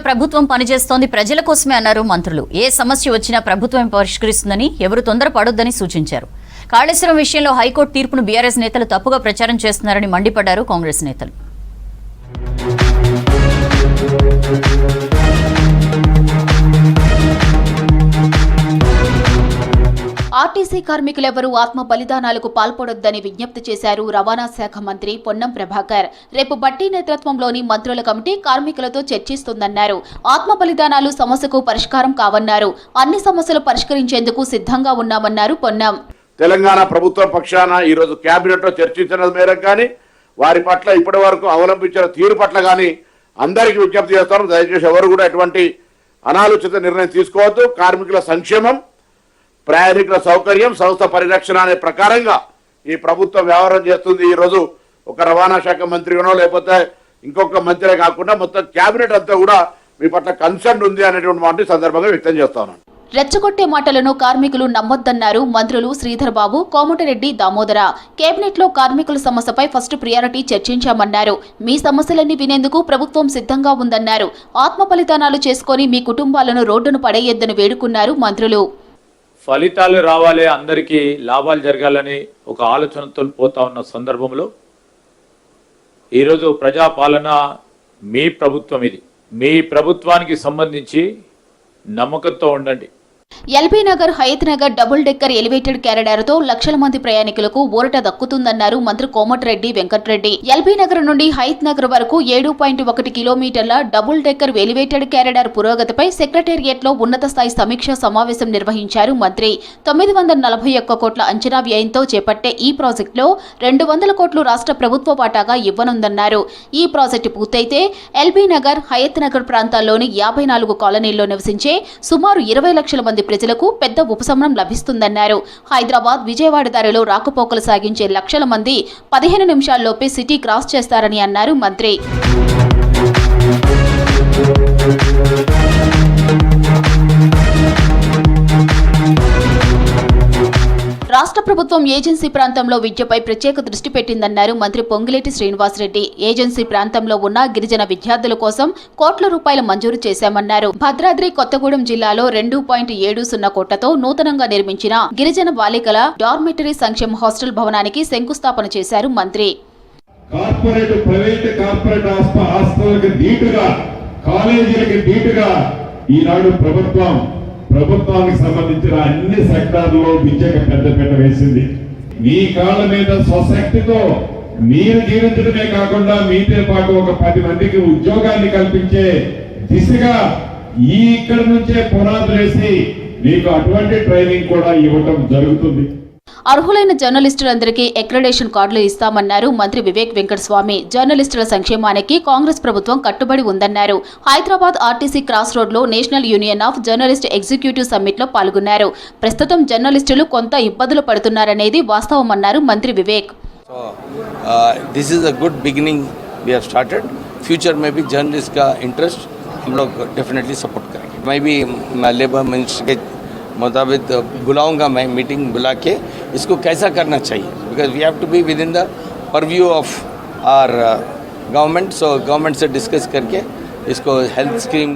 ప్రభుత్వం పనిచేస్తోంది ప్రజల కోసమే అన్నారు మంత్రులు. ఏ సమస్య వచ్చినా ప్రభుత్వం పరిష్కరిస్తుందని, ఎవరు తొందరపడొద్దని సూచించారు. కాళేశ్వరం విషయంలో హైకోర్టు తీర్పును బీఆర్ఎస్ నేతలు తప్పుగా ప్రచారం చేస్తున్నారని మండిపడ్డారు కాంగ్రెస్ నేతలు. ఆర్టీసీ కార్మికులెవరూ ఆత్మ బలిదానాలకు పాల్పడొద్దని విజ్ఞప్తి చేశారు రవాణా శాఖ మంత్రి పొన్నం ప్రభాకర్. రేపు బట్టి నేతృత్వంలోని మంత్రుల కమిటీ కార్మికులతో చర్చిస్తుందన్నారు. ఆత్మ బలిదానాలు సమస్యకు పరిష్కారం కావన్నారు. అన్ని సమస్యలు పరిష్కరించేందుకు సిద్ధంగా ఉన్నామన్నారు పొన్నం. తెలంగాణ ప్రభుత్వ పక్షాన ఈరోజు కేబినెట్ లో చర్చించిన మేరకు కానీ వారి పట్ల ఇప్పటి వరకు అవలంబించిన తీరు పట్ల కానీ అందరికీ విజ్ఞప్తి చేస్తాను. దయచేసి ఎవరు కూడా ఎటువంటి అనాలోచిత నిర్ణయం తీసుకోవద్దు. కార్మికుల సంక్షేమం, ప్రయాణికుల సౌకర్యం, సంస్థ పరిరక్షణ అనే ప్రకారంగా ఈ ప్రభుత్వం వ్యవహారం చేస్తుంది. ఈరోజు ఒక రవాణా శాఖ మంత్రిగానో లేకపోతే ఇంకొక మంత్రే కాకుండా మొత్తం కేబినెట్ అంతా కూడా మీ పట్ల కన్సర్న్ ఉంది అనేటువంటి మాట సందర్భంగా వ్యక్తం చేస్తాను. రెచ్చగొట్టే మాటలను కార్మికులు నమ్మొద్దన్నారు మంత్రులు శ్రీధర్ బాబు, కోమటిరెడ్డి దామోదర. కేబినెట్ లో కార్మికుల సమస్యపై ఫస్ట్ ప్రియారిటీ చర్చించామన్నారు. మీ సమస్యలన్నీ వినేందుకు ప్రభుత్వం సిద్ధంగా ఉందన్నారు. ఆత్మ బలిదానాలు చేసుకుని మీ కుటుంబాలను రోడ్డును పడేయొద్దని వేడుకున్నారు మంత్రులు. ఫలితాలు రావాలి, అందరికీ లాభాలు జరగాలని ఒక ఆలోచనతో పోతా ఉన్న సందర్భంలో ఈరోజు ప్రజాపాలన మీ ప్రభుత్వం, ఇది మీ ప్రభుత్వానికి సంబంధించి నమ్మకంతో ఉండండి. LB Nagar, Hayath Nagar double decker elevated క్యారిడార్తో లక్షల మంది ప్రయాణికులకు ఊరట దక్కుతుందన్నారు మంత్రి కోమటిరెడ్డి వెంకటరెడ్డి. ఎల్బీ నగర్ నుండి హయత్ నగర్ వరకు 7.1 కిలోమీటర్ల డబుల్ డెక్కర్ ఎలివేటెడ్ క్యారిడార్ పురోగతిపై సెక్రటేరియట్ లో ఉన్నత స్థాయి సమీక్షా సమావేశం నిర్వహించారు మంత్రి. 941 కోట్ల అంచనా వ్యయంతో చేపట్టే ఈ ప్రాజెక్టులో 200 కోట్లు రాష్ట్ర ప్రభుత్వ వాటాగా ఇవ్వనుందన్నారు. ఈ ప్రాజెక్టు పూర్తయితే ఎల్బీ నగర్, హయత్ నగర్ ప్రాంతాల్లోని 54 కాలనీల్లో నివసించే సుమారు 20 లక్షల మంది ప్రజలకు పెద్ద ఉపశమనం లభిస్తుందన్నారు. హైదరాబాద్, విజయవాడ దారిలో రాకపోకలు సాగించే లక్షల మంది 15 నిమిషాల్లోపే సిటీ క్రాస్ చేస్తారని అన్నారు మంత్రి. రాష్ట్ర ప్రభుత్వం ఏజెన్సీ ప్రాంతంలో విద్యపై ప్రత్యేక దృష్టి పెట్టిందన్నారు మంత్రి పొంగులేటి శ్రీనివాసరెడ్డి. ఏజెన్సీ ప్రాంతంలో ఉన్న గిరిజన విద్యార్థుల కోసం కోట్ల రూపాయలు మంజూరు చేశామన్నారు. భద్రాద్రి కొత్తగూడెం జిల్లాలో 2.70 కోట్లతో నూతనంగా నిర్మించిన గిరిజన బాలికల డార్మిటరీ సంక్షేమ హాస్టల్ భవనానికి శంకుస్థాపన చేశారు మంత్రి. ప్రభుత్వానికి సంబంధించిన అన్ని సెక్టార్లో విద్యకు పెద్దపీట వేసింది. మీ కాళ్ళ మీద స్వశక్తితో మీరు జీవించడమే కాకుండా మీతో పాటు ఒక 10 మందికి ఉద్యోగాన్ని కల్పించే దిశగా ఇక్కడ నుంచే పునాదులు వేసి మీకు అటువంటి ట్రైనింగ్ కూడా ఇవ్వటం జరుగుతుంది. అర్హులైన జర్నలిస్టులందరికీ అక్రెడిటేషన్ కార్డులు ఇస్తామన్నారు మంత్రి వివేక్ వెంకటస్వామి. జర్నలిస్టుల సంక్షేమానికి కాంగ్రెస్ ప్రభుత్వం కట్టుబడి ఉందన్నారు. హైదరాబాద్ ఆర్టీసీ క్రాస్ రోడ్ లో national union of journalist executive summit లో పాల్గొన్నారు. ప్రస్తుతం జర్నలిస్టులు కొంత ఇబ్బందులు పడుతున్నారనేది వాస్తవమన్నారు మంత్రి Vivek. This is a good beginning we have started. Future में भी जर्नलिस्ट का इंटरेस्ट हम लोग डेफिनेटली सपोर्ट करेंगे. मैं भी लेबर मिनिस्टर के मुताबिक बुलाऊंगा, मैं मीटिंग बुला के इसको कैसा करना चाहिए, because we have to be within the purview of our government. So government से डिस्कस करके इसको हेल्थ स्कीम.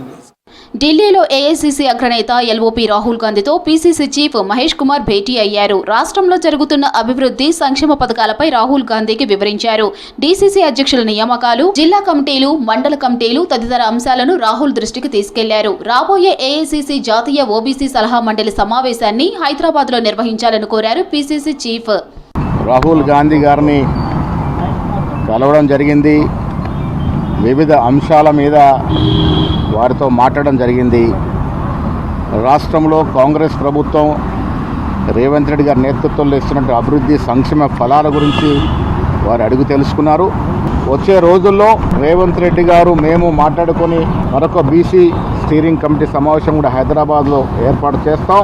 ఢిల్లీలో ఏఐసీసీ అగ్రనేత ఎల్ఓపీ రాహుల్ గాంధీతో పీసీసీ చీఫ్ మహేష్ కుమార్ భేటీ అయ్యారు. రాష్ట్రంలో జరుగుతున్న అభివృద్ధి, సంక్షేమ పథకాలపై రాహుల్ గాంధీకి వివరించారు. డీసీసీ అధ్యక్షుల నియామకాలు, జిల్లా కమిటీలు, మండల కమిటీలు తదితర అంశాలను రాహుల్ దృష్టికి తీసుకెళ్లారు. రాబోయే ఏఐసీసీ జాతీయ ఓబీసీ సలహా మండలి సమావేశాన్ని హైదరాబాద్ లో నిర్వహించాలని కోరారు పీసీసీ చీఫ్. రాహుల్ గాంధీ గారిని కలవడం జరిగింది. వివిధ అంశాల మీద వారితో మాట్లాడడం జరిగింది. రాష్ట్రంలో కాంగ్రెస్ ప్రభుత్వం రేవంత్ రెడ్డి గారి నేతృత్వంలో ఇస్తున్నట్టు అభివృద్ధి, సంక్షేమ ఫలాల గురించి వారు అడుగు తెలుసుకున్నారు. వచ్చే రోజుల్లో రేవంత్ రెడ్డి గారు మేము మాట్లాడుకొని మరొక బీసీ స్టీరింగ్ కమిటీ సమావేశం కూడా హైదరాబాద్లో ఏర్పాటు చేస్తాం.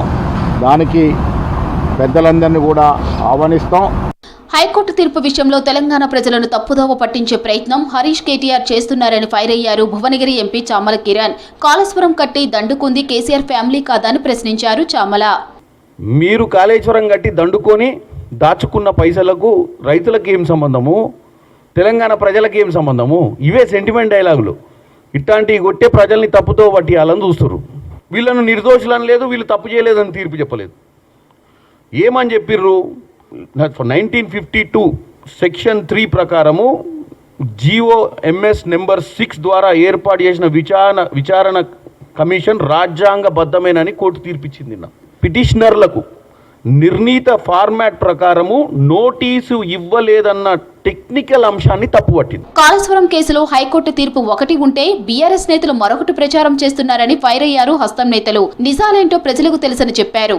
దానికి పెద్దలందరినీ కూడా ఆహ్వానిస్తాం. హైకోర్టు తీర్పు విషయంలో తెలంగాణ ప్రజలను తప్పుదోవ పట్టించే ప్రయత్నం హరీష్ కేటీఆర్ చేస్తున్నారని ఫైర్ అయ్యారు భువనగిరి ఎంపీ చామల కిరణ్. కాళేశ్వరం కట్టి దండుకుంది కేసీఆర్ ఫ్యామిలీ కాదా అని ప్రశ్నించారు చామల. మీరు కాళేశ్వరం కట్టి దండుకొని దాచుకున్న పైసలకు రైతులకు ఏం సంబంధము, తెలంగాణ ప్రజలకు ఏం సంబంధము? ఇవే సెంటిమెంట్ డైలాగులు. ఇట్లాంటివి కొట్టే ప్రజల్ని తప్పుతో పట్టియాలని చూస్తారు. వీళ్ళను నిర్దోషులని లేదు, వీళ్ళు తప్పు చేయలేదని తీర్పు చెప్పలేదు. ఏమని చెప్పిర్రు? 1952 సెక్షన్ 3 ప్రకారము GOMS నెంబర్ 6 ద్వారా ఏర్పాటు చేసిన విచారణ కమిషన్ రాజ్యాంగబద్ధమేనని కోర్టు తీర్పిచ్చింది. పిటిషనర్లకు నిర్ణీత ఫార్మాట్ ప్రకారము నోటీసు ఇవ్వలేదన్న టెక్నికల్ అంశాన్ని తప్పుపట్టింది. కాళేశ్వరం కేసులో హైకోర్టు తీర్పు ఒకటి ఉంటే బీఆర్ఎస్ నేతలు మరొకటి ప్రచారం చేస్తున్నారని ఫైర్ అయ్యారు హస్తం నేతలు. నిజాలేంటో ప్రజలకు తెలుసని చెప్పారు.